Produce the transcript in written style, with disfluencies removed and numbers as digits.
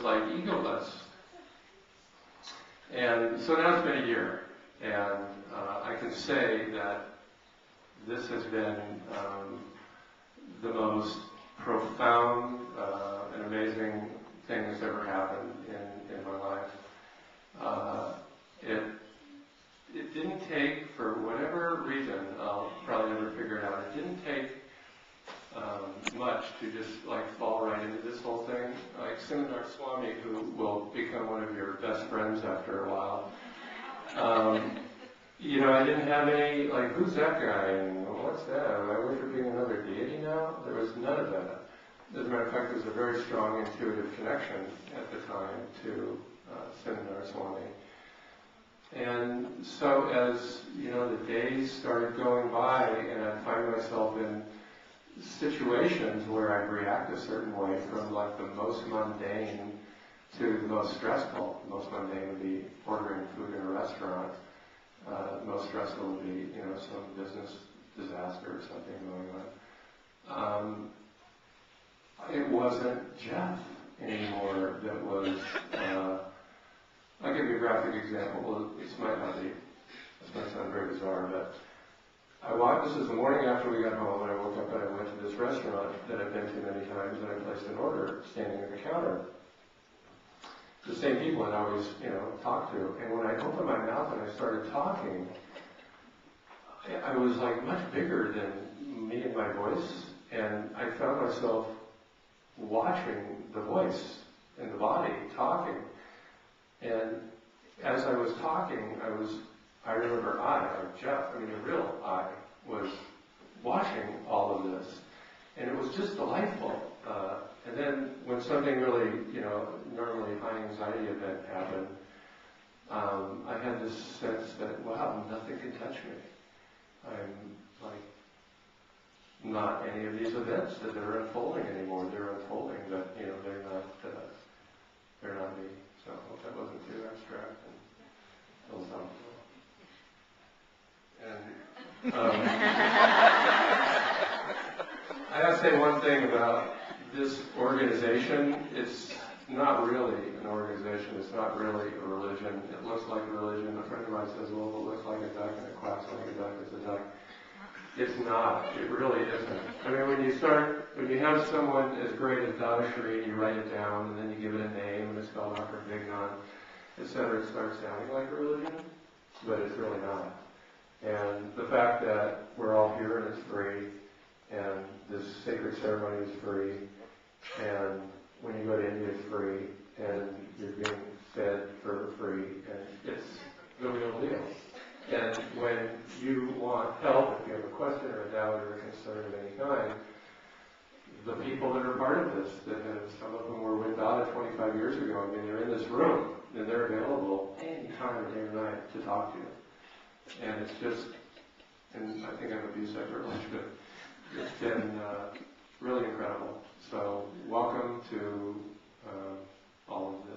like egoless. And so now it's been a year, and I can say that this has been the most profound and amazing thing that's ever happened in my life. It didn't take, for whatever reason, I'll probably never figure it out, it didn't take much to just like fall right into this whole thing. Like Seminar Swami, who will become one of your best friends after a while, you know, I didn't have any, like, who's that guy, and what's that? Am I worshiping another deity now? There was none of that. As a matter of fact, there was a very strong intuitive connection at the time to Seminar Swami. And so as, you know, the days started going by, and I find myself in situations where I react a certain way, from like the most mundane to the most stressful. The most mundane would be ordering food in a restaurant. Most stressful would be, you know, some business disaster or something going on. It wasn't Jeff anymore that was, I'll give you a graphic example. Well, this might not be, this might sound very bizarre, but this is the morning after we got home, and I woke up and I went to this restaurant that I've been to many times, and I placed an order standing at the counter. The same people I'd always, you know, talked to. And when I opened my mouth and I started talking, I was like much bigger than me and my voice, and I found myself watching the voice and the body talking. And as I was talking, I remember like Jeff, I mean a real I, was watching all of this. And it was just delightful. And then when something really, you know, normally high anxiety event happened, I had this sense that, wow, nothing can touch me. I'm like not any of these events that are unfolding anymore. They're unfolding, but, you know, they're not me. So I hope that wasn't too abstract and philosophical. And I have to say one thing about this organization. It's not really an organization. It's not really a religion. It looks like a religion. A friend of mine says, well, if it looks like a duck and it quacks like a duck, it's a duck. It's not. It really isn't. I mean, when you have someone as great as dadaniru, and you write it down, and then you give it a name, and it's spelled out for big non, etc., it starts sounding like a religion, but it's really not. And the fact that we're all here and it's free, and this sacred ceremony is free, and when you go to India it's free, and you're being fed for free, and it's the real deal. And when you want help, if you have a question or a doubt or a concern of any kind, the people that are part of this, some of them were with Dada 25 years ago, I mean, they're in this room, and they're available any time of day or night to talk to you. And it's just, and I think I've abused that privilege, but it's been really incredible. So welcome to all of this.